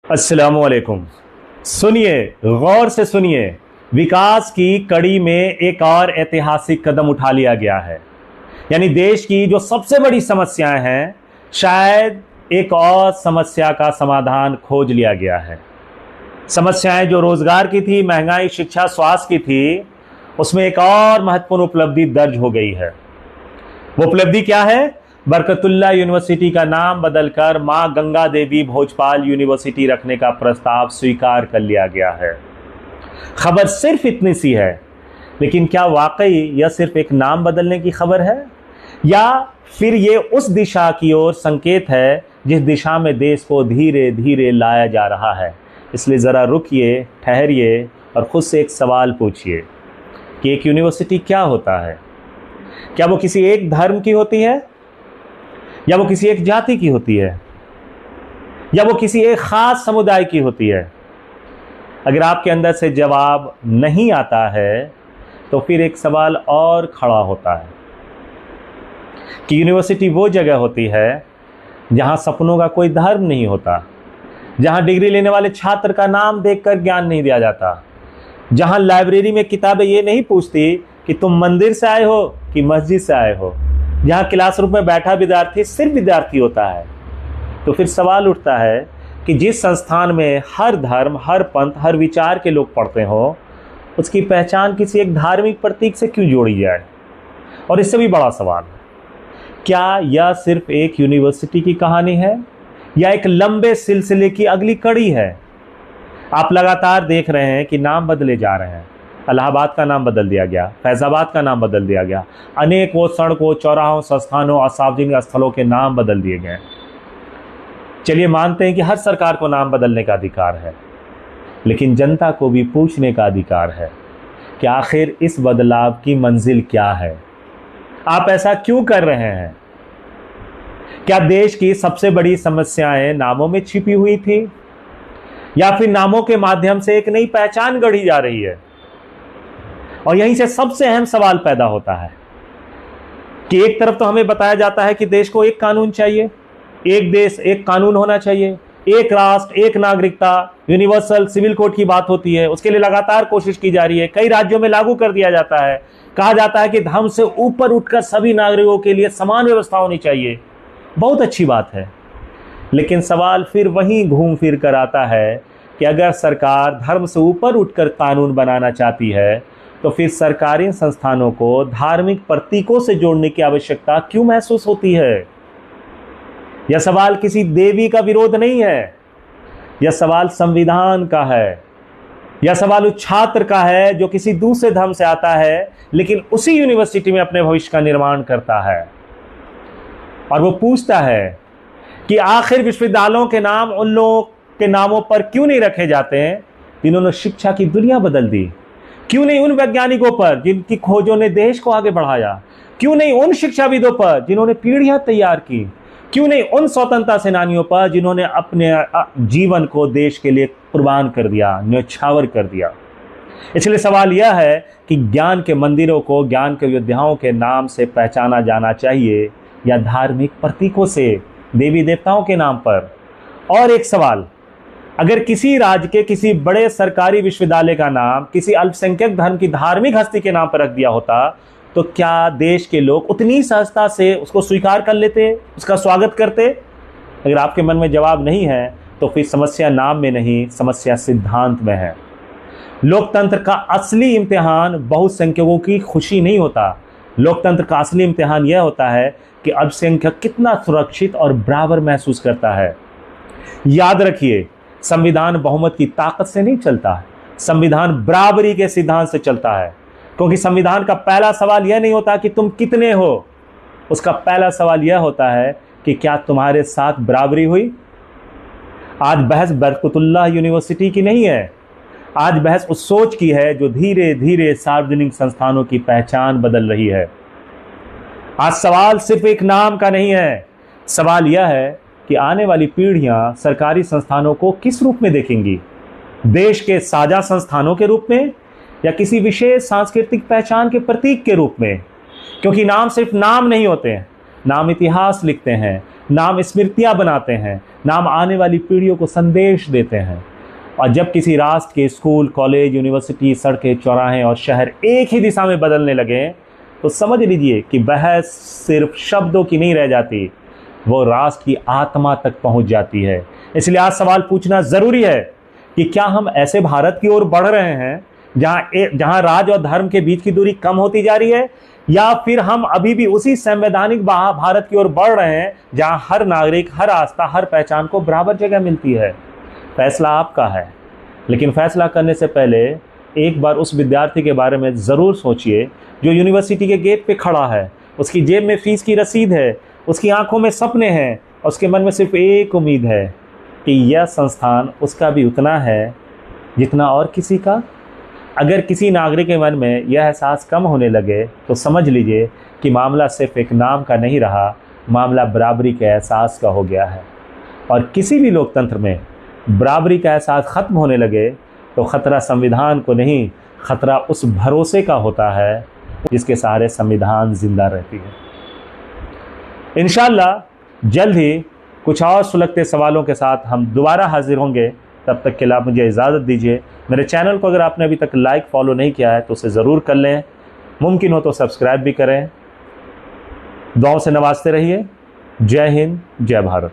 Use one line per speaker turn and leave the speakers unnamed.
अस्सलामुअलैकुम। सुनिए, गौर से सुनिए। विकास की कड़ी में एक और ऐतिहासिक कदम उठा लिया गया है। यानी देश की जो सबसे बड़ी समस्याएं हैं, शायद एक और समस्या का समाधान खोज लिया गया है। समस्याएं जो रोजगार की थी, महंगाई, शिक्षा, स्वास्थ्य की थी, उसमें एक और महत्वपूर्ण उपलब्धि दर्ज हो गई है। वो उपलब्धि क्या है? बरकतुल्लाह यूनिवर्सिटी का नाम बदलकर मां गंगा देवी भोजपाल यूनिवर्सिटी रखने का प्रस्ताव स्वीकार कर लिया गया है। खबर सिर्फ इतनी सी है, लेकिन क्या वाकई यह सिर्फ एक नाम बदलने की खबर है, या फिर ये उस दिशा की ओर संकेत है जिस दिशा में देश को धीरे धीरे लाया जा रहा है? इसलिए ज़रा रुकिए, ठहरिए और खुद से एक सवाल पूछिए कि एक यूनिवर्सिटी क्या होता है? क्या वो किसी एक धर्म की होती है, या वो किसी एक जाति की होती है, या वो किसी एक खास समुदाय की होती है? अगर आपके अंदर से जवाब नहीं आता है तो फिर एक सवाल और खड़ा होता है कि यूनिवर्सिटी वो जगह होती है जहां सपनों का कोई धर्म नहीं होता, जहां डिग्री लेने वाले छात्र का नाम देखकर ज्ञान नहीं दिया जाता, जहां लाइब्रेरी में किताबें ये नहीं पूछती कि तुम मंदिर से आए हो कि मस्जिद से आए हो, जहां क्लासरूम में बैठा विद्यार्थी सिर्फ विद्यार्थी होता है। तो फिर सवाल उठता है कि जिस संस्थान में हर धर्म, हर पंथ, हर विचार के लोग पढ़ते हो, उसकी पहचान किसी एक धार्मिक प्रतीक से क्यों जोड़ी जाए? और इससे भी बड़ा सवाल, क्या यह सिर्फ एक यूनिवर्सिटी की कहानी है, या एक लंबे सिलसिले की अगली कड़ी है? आप लगातार देख रहे हैं कि नाम बदले जा रहे हैं। इलाहाबाद का नाम बदल दिया गया, फैजाबाद का नाम बदल दिया गया, अनेकों सड़कों, चौराहों, संस्थानों और सार्वजनिक स्थलों के नाम बदल दिए गए। चलिए मानते हैं कि हर सरकार को नाम बदलने का अधिकार है, लेकिन जनता को भी पूछने का अधिकार है कि आखिर इस बदलाव की मंजिल क्या है? आप ऐसा क्यों कर रहे हैं? क्या देश की सबसे बड़ी समस्याएं नामों में छिपी हुई थी, या फिर नामों के माध्यम से एक नई पहचान गढ़ी जा रही है? और यहीं से सबसे अहम सवाल पैदा होता है कि एक तरफ तो हमें बताया जाता है कि देश को एक कानून चाहिए, एक देश एक कानून होना चाहिए, एक राष्ट्र एक नागरिकता, यूनिवर्सल सिविल कोड की बात होती है, उसके लिए लगातार कोशिश की जा रही है, कई राज्यों में लागू कर दिया जाता है। कहा जाता है कि धर्म से ऊपर उठकर सभी नागरिकों के लिए समान व्यवस्था होनी चाहिए। बहुत अच्छी बात है, लेकिन सवाल फिर वहीं घूम फिर कर आता है कि अगर सरकार धर्म से ऊपर उठकर कानून बनाना चाहती है, तो फिर सरकारी संस्थानों को धार्मिक प्रतीकों से जोड़ने की आवश्यकता क्यों महसूस होती है? यह सवाल किसी देवी का विरोध नहीं है, यह सवाल संविधान का है। यह सवाल उस छात्र का है जो किसी दूसरे धर्म से आता है, लेकिन उसी यूनिवर्सिटी में अपने भविष्य का निर्माण करता है। और वो पूछता है कि आखिर विश्वविद्यालयों के नाम उन लोगों के नामों पर क्यों नहीं रखे जाते हैं जिन्होंने शिक्षा की दुनिया बदल दी? क्यों नहीं उन वैज्ञानिकों पर जिनकी खोजों ने देश को आगे बढ़ाया? क्यों नहीं उन शिक्षाविदों पर जिन्होंने पीढ़ियां तैयार की? क्यों नहीं उन स्वतंत्रता सेनानियों पर जिन्होंने अपने जीवन को देश के लिए कुर्बान कर दिया, न्यौछावर कर दिया? इसलिए सवाल यह है कि ज्ञान के मंदिरों को ज्ञान के योद्धाओं के नाम से पहचाना जाना चाहिए, या धार्मिक प्रतीकों से, देवी देवताओं के नाम पर? और एक सवाल, अगर किसी राज्य के किसी बड़े सरकारी विश्वविद्यालय का नाम किसी अल्पसंख्यक धर्म की धार्मिक हस्ती के नाम पर रख दिया होता, तो क्या देश के लोग उतनी सहजता से उसको स्वीकार कर लेते, उसका स्वागत करते? अगर आपके मन में जवाब नहीं है, तो फिर समस्या नाम में नहीं, समस्या सिद्धांत में है। लोकतंत्र का असली इम्तिहान बहुसंख्यकों की खुशी नहीं होता। लोकतंत्र का असली इम्तिहान यह होता है कि अल्पसंख्यक कितना सुरक्षित और बराबर महसूस करता है। याद रखिए, संविधान बहुमत की ताकत से नहीं चलता है, संविधान बराबरी के सिद्धांत से चलता है। क्योंकि संविधान का पहला सवाल यह नहीं होता कि तुम कितने हो, उसका पहला सवाल यह होता है कि क्या तुम्हारे साथ बराबरी हुई? आज बहस बरकतुल्लाह यूनिवर्सिटी की नहीं है, आज बहस उस सोच की है जो धीरे धीरे सार्वजनिक संस्थानों की पहचान बदल रही है। आज सवाल सिर्फ एक नाम का नहीं है, सवाल यह है कि आने वाली पीढ़ियां सरकारी संस्थानों को किस रूप में देखेंगी? देश के साझा संस्थानों के रूप में, या किसी विशेष सांस्कृतिक पहचान के प्रतीक के रूप में? क्योंकि नाम सिर्फ नाम नहीं होते हैं, नाम इतिहास लिखते हैं, नाम स्मृतियां बनाते हैं, नाम आने वाली पीढ़ियों को संदेश देते हैं। और जब किसी राष्ट्र के स्कूल, कॉलेज, यूनिवर्सिटी, सड़कें, चौराहे और शहर एक ही दिशा में बदलने लगे तो समझ लीजिए कि बहस सिर्फ शब्दों की नहीं रह जाती, वो राष्ट्र की आत्मा तक पहुंच जाती है। इसलिए आज सवाल पूछना जरूरी है कि क्या हम ऐसे भारत की ओर बढ़ रहे हैं जहां राज और धर्म के बीच की दूरी कम होती जा रही है, या फिर हम अभी भी उसी संवैधानिक भारत की ओर बढ़ रहे हैं जहां हर नागरिक, हर आस्था, हर पहचान को बराबर जगह मिलती है। फैसला आपका है, लेकिन फैसला करने से पहले एक बार उस विद्यार्थी के बारे में ज़रूर सोचिए जो यूनिवर्सिटी के गेट पे खड़ा है। उसकी जेब में फीस की रसीद है, उसकी आंखों में सपने हैं, और उसके मन में सिर्फ एक उम्मीद है कि यह संस्थान उसका भी उतना है जितना और किसी का। अगर किसी नागरिक के मन में यह एहसास कम होने लगे तो समझ लीजिए कि मामला सिर्फ एक नाम का नहीं रहा, मामला बराबरी के एहसास का हो गया है। और किसी भी लोकतंत्र में बराबरी का एहसास खत्म होने लगे तो खतरा संविधान को नहीं, खतरा उस भरोसे का होता है जिसके सहारे संविधान जिंदा रहती है। इंशाअल्लाह जल्द ही कुछ और सुलगते सवालों के साथ हम दोबारा हाजिर होंगे। तब तक के लिए आप मुझे इजाज़त दीजिए। मेरे चैनल को अगर आपने अभी तक लाइक, फॉलो नहीं किया है तो उसे ज़रूर कर लें, मुमकिन हो तो सब्सक्राइब भी करें। दुआओं से नवाजते रहिए। जय हिंद, जय भारत।